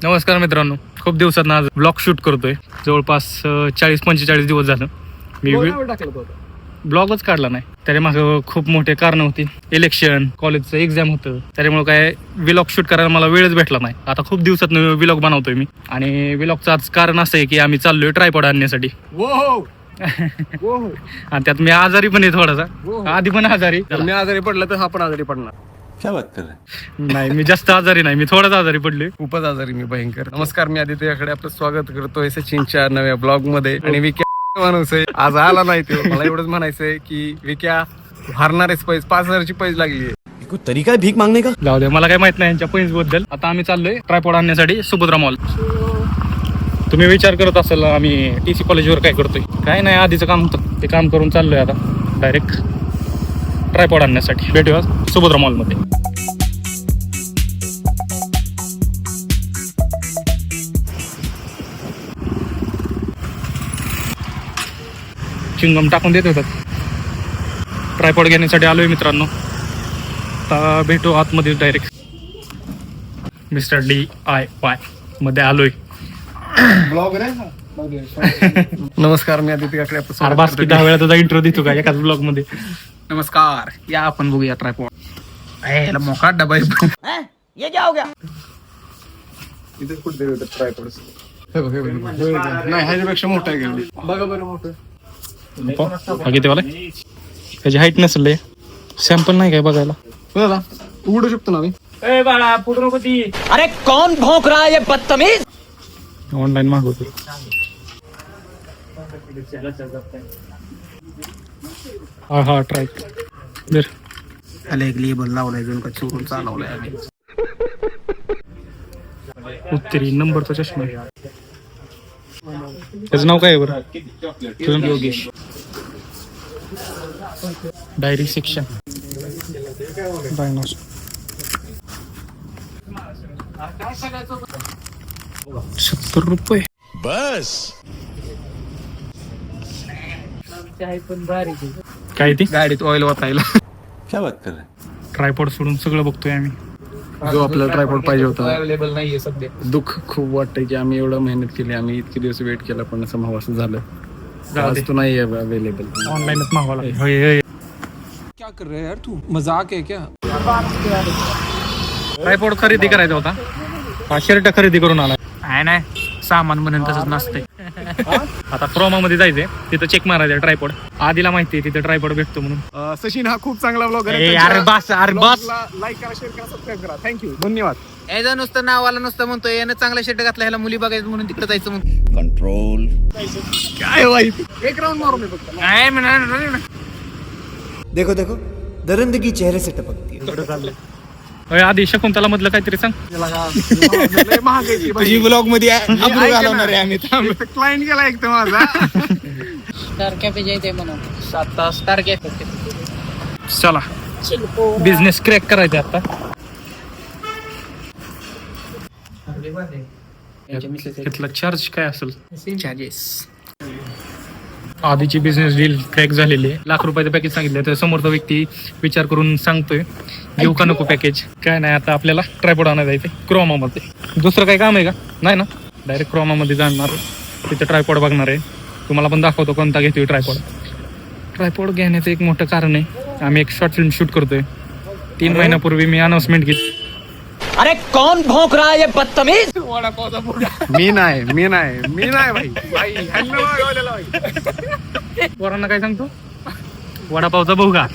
नमस्कार मित्रांनो, खूप दिवसात आज ब्लॉग शूट करतोय. जवळपास 40-45 दिवस झालं मी ब्लॉगच काढला नाही. त्याच्या मागं खूप मोठे कारण होती. इलेक्शन, कॉलेजचं एक्झाम होतं, त्याच्यामुळे काय व्लॉग शूट करायला मला वेळच भेटला नाही. आता खूप दिवसात व्लॉग बनवतोय मी. आणि व्लॉगचं आज कारण असं आहे की आम्ही चाललोय ट्रायपॉड आणण्यासाठी. आणि त्यात मी आजारी पण आहे थोडासा. आधी पण आजारी, मी आजारी पडला तर हा पण आजारी पडणार. क्या बात कर रहे? नाही, मी जास्त आजारी नाही, मी थोडाच आजारी पडलोय. खूपच आजारी मी, भयंकर. नमस्कार, मी आदित्यकडे आपलं स्वागत करतोय सचिनच्या नव्या ब्लॉग मध्ये. आणि विक्या माणूस आहे, आज आला नाही तो. मला एवढंच म्हणायचंय की विक्या हारणारेच पैज 5,000ची पैज लागली आहे. कोई तरीका है भीक मांगने का? जाऊ दे, मला काय माहित नाही यांच्या पॉइंट्स बद्दल. आता आम्ही चाललोय ट्रायपॉड आणण्यासाठी सुभद्रा मॉल. तुम्ही विचार करत असाल आम्ही TC कॉलेजवर काय करतोय. काय नाही, आधीचं काम होतं ते काम करून चाललोय आता डायरेक्ट ट्रायपॉड आणण्यासाठी. भेटूया सुभद्रा मॉलमध्ये. चिंगम टाकून देत होतात. ट्रायपॉड घेण्यासाठी आलोय मित्रांनो. आता भेटू आतमध्ये डायरेक्ट. मिस्टर DIY मध्ये आलोय. नमस्कार, मी आदित्यकडे आपलं स्वागत बास की 10 वेळा तुझा इंट्रो देतो का एकाच ब्लॉग मध्ये. नमस्कार, या आपण बघूया ट्रायपॉड. मोका डबा ये क्या हो गया? इथे कुठे होतं ट्रायपॉड? नाही, ह्याच्यापेक्षा मोठा आहे. बघा बरं मोठं. हा किती वाला त्याची हाईट नसेल. सॅम्पल नाही काय बघायला. बघा, उघडू शकतो ना मी. अरे कौन भौंक रहा है ये बदतमीज? ऑनलाईन मागवतो. हा ट्राय कर. एक लेबल लावलाय, जण का चोरून चालवलाय आम्ही. उत्तरी नंबरचा चष्मा. त्याचं नाव काय आहे बरं? तुझं योगेश. Diary section. डायनोस 70 रुपये बस. काय ती गाडीत ऑइल वाचायला. क्या बात कर रहे? ट्रायपॉड सोडून सगळं बघतोय आम्ही. जो आपल्याला ट्रायपॉड पाहिजे होता. अवेलेबल नाहीये सध्या. दुःख खूप वाटतंय की आम्ही एवढं मेहनत केली, आम्ही इतके दिवस वेट केला, पण असं असं झालं. आज तो नाही अवेलेबल. ऑनलाईनच मागवायला लागेल. क्या कर रहे हैं यार तू? मजाक है क्या? ट्रायपॉड खरेदी करायचा होता. हा शर्ट खरेदी करून आला. नाही सामान म्हणून तसंच नसते. आता क्रोमा मध्ये जायचंय, तिथं चेक मारायचं ट्रायपॉड. आधीला माहितीये तिथं ट्रायपॉड भेटतो म्हणून. सचिन हा खूप चांगला ब्लॉगर अरे बस लाईक करा, शेअर करा, सबस्क्राईब करा. थँक्यू, धन्यवाद. याचं नुसतं नावाला नुसतं म्हणतोय, यानं चांगला शर्ट घातला, ह्याला मुली बघायचं म्हणून तिकडे जायचं म्हणून. कंट्रोल. काय वाईट. एक राऊंड मारू मी फक्त. नाही म्हणा. देखो देखो दरिंदगी चेहरे से टपकती है. आधी शकुंतला मधलं काहीतरी सांग. लय महाग आहे ती बाई. तुझी ब्लॉग मध्ये घालवणार आहे आम्ही. क्लायंट गेला एक तर माझा. स्टार कॅफे जायचंय म्हणून 7 स्टार कॅफे. चला बिझनेस क्रॅक करायचा आता. तिथला चार्ज काय असेल? चार्जेस. आधीची बिझनेस डील क्रॅक झालेली आहे. ₹1,00,000 पॅकेज सांगितलं तर समोरचा व्यक्ती विचार करून सांगतोय घेऊ का नको पॅकेज. काय नाही, आता आपल्याला ट्रायपॉड आणायला जायचंय क्रोमामध्ये. दुसरं काही काम आहे का? नाही ना, डायरेक्ट क्रोमामध्ये जाणार, तिथे ट्रायपॉड बघणार आहे. तुम्हाला पण दाखवतो कोणता घेतोय ट्रायपॉड. ट्रायपॉड घेण्याचं एक मोठं कारण आहे, आम्ही एक शॉर्ट फिल्म शूट करतोय. 3 महिन्यापूर्वी मी अनाउन्समेंट केली. अरे कौन भौंक रहा है ये बदतमीज? मी नाही भाई. ह्यांना मागवलेला बाई. पोरांना काय सांगतो? वडापावचा भाऊ का?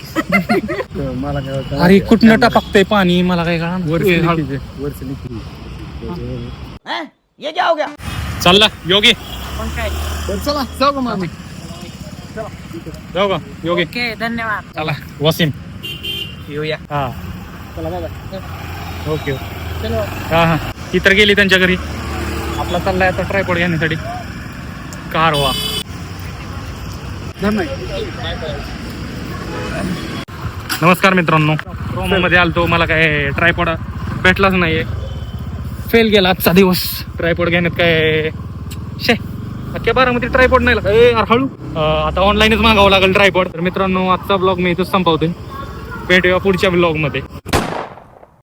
मला काय होतं, अरे कुठनं टाकतंय पाणी मला काय कळणार. हैं? ये क्या हो गया? चालला योगी. चला जाऊ का मग आम्ही? जाऊ का योगी? ओके, धन्यवाद. चला वसीम येऊया. हा ओके. हा ती तर गेली त्यांच्या घरी. आपला चाललाय आता ट्रायपॉड घेण्यासाठी कारवा. नमस्कार मित्रांनो, क्रोमामध्ये आलतो. मला काय ट्रायपॉड भेटलाच नाहीये. फेल गेला आजचा दिवस ट्रायपॉड घेण्यात. काय अख्ख्या बारामध्ये ट्रायपॉड नाही हळू. आता ऑनलाईनच मागावं लागेल ट्रायपॉड. तर मित्रांनो, आजचा ब्लॉग मी इथंच संपवतोय. भेटूया पुढच्या ब्लॉग मध्ये.